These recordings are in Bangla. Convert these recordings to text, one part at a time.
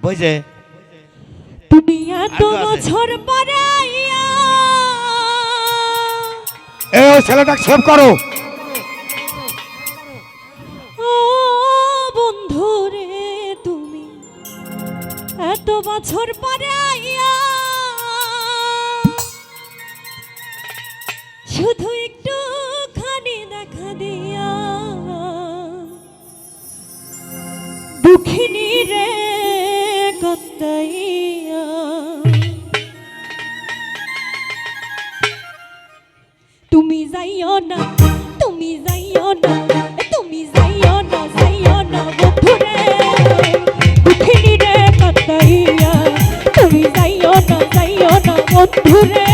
ওই যে তুমি এত বছর পরাইয়া এই ছেলেটা সেভ করো। ও বন্ধু রে তুমি এত বছর পরাইয়া শুধু একটু খানি দেখা দিয়া দুঃখিনী রে কত্তাইয়া তুমি যাইও না তুমি যাইও না তুমি যাইও না বন্ধু রে দুঃখিনী রে কত্তাইয়া তুমি যাইও না বন্ধু রে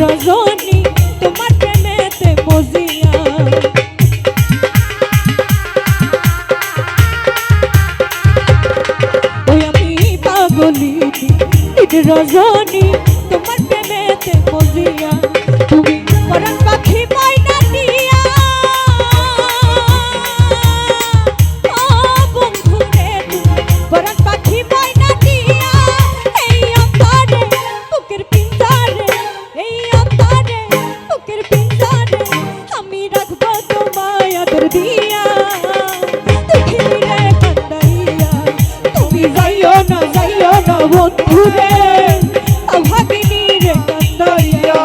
রজনী তোমার প্রেমেতে মজিয়া ওই আমি পাগলি রজনী তোমার প্রেমেতে মজিয়া তুমি পরাণ পাখি ময়না দিয়া ও বন্ধু রে পরাণ পাখি ময়না দিয়া এই অন্তরে বুকের পিঞ্জরে আমি রাখবো তোমায় আদর দিয়া দুঃখিনী রে কান্দাইয়া তুমি যাইও না বন্ধু রে অভাগিনী রে কান্দাইয়া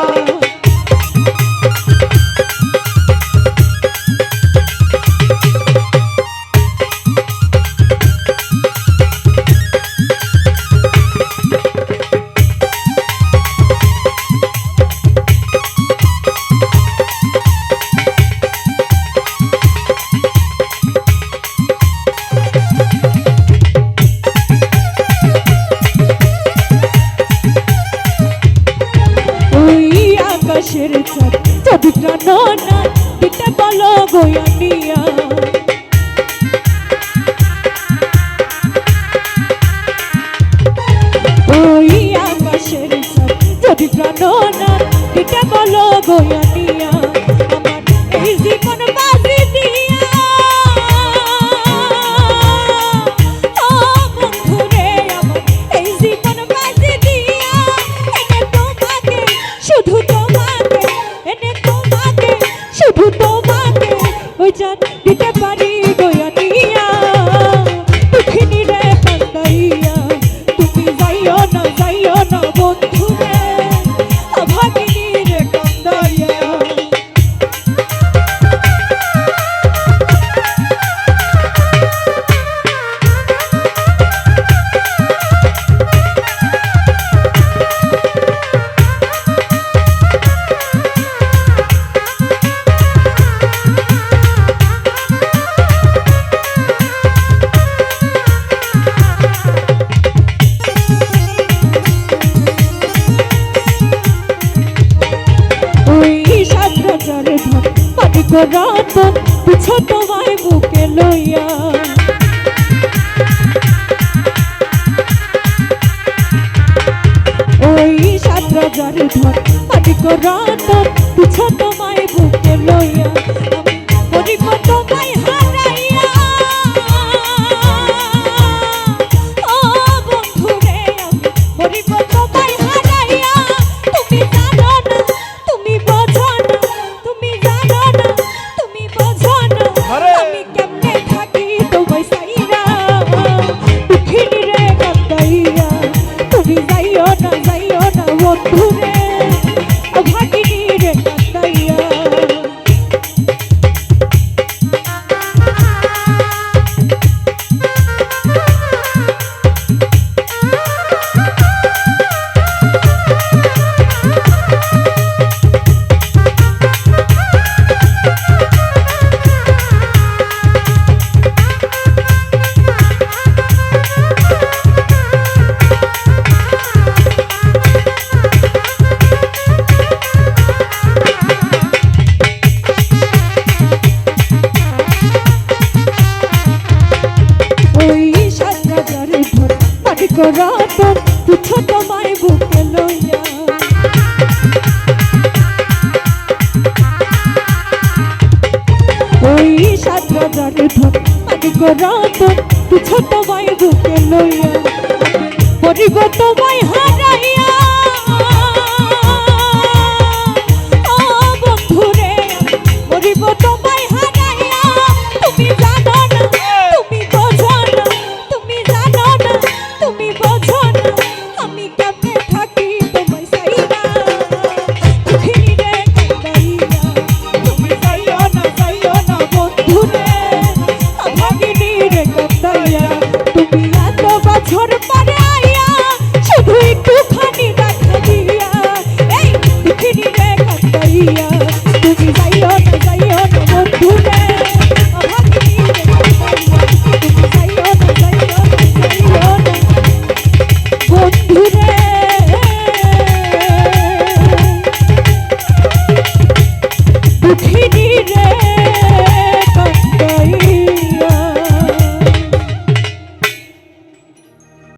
আকাশের চাঁদ যদি প্রাণ না দিতে বলো গোয়ানিয়া ওই আকাশের চাঁদ যদি প্রাণ না দিতে বলো গোয়ানিয়া আমার এই জীবন বাজি দিয়া ও বন্ধু রে আমার এই জীবন বাজি দিয়া এনে তোমাকে শুধু ওই জান দিতে পারি গোয়ানিয়া দুঃখিনী রে কান্দাইয়া তুমি যাইও না বন্ধু রে অভাগিনী রে কান্দাইয়া রাতন পিছ তোমায় বুকে লইয়া ওই ৭,০০০ ধন মালিক রাতন পিছ তোমায় বুকে লইয়া গরিব তোমায় হারাইয়া ও বন্ধু রে গরিব তোমায় হারাইয়া তুমি জানো না তুমি বোঝো না তুমি জানো না তুমি বোঝো না আমি কেমনে থাকি তোমায় সাইরা দুঃখিনী রে কান্দাইয়া তুমি যাইও না বন্ধু রে অভাগিনী রে কান্দাইয়া রতন তুচ্ছ তোমায় বুকে লইয়া ওই 7 রাজার ধন মানিক রতন তুচ্ছ তোমায় বুকে লইয়া পরিব তোমায় হারাইয়া ও বন্ধুরে পরিব তোমায় হারাইয়া তুমি জানো না তুমি বোঝো না তুমি জানো না তুমি বোঝো না আমি কেমনে থাকি তোমায় সাইরা পৃথিবীরে কাঁদাইয়া তুমি যাইও না বন্ধুরে ভাগিনী রে কাঁদাইয়া তুমি এত বছর পরে আইয়া শুধু একটুখানি দেখা দিয়া এই পৃথিবীরে কাঁদাইয়া তুমি যাইও না বন্ধুরে ভাগিনী রে কাঁদাইয়া তুমি যাইও না বন্ধুরে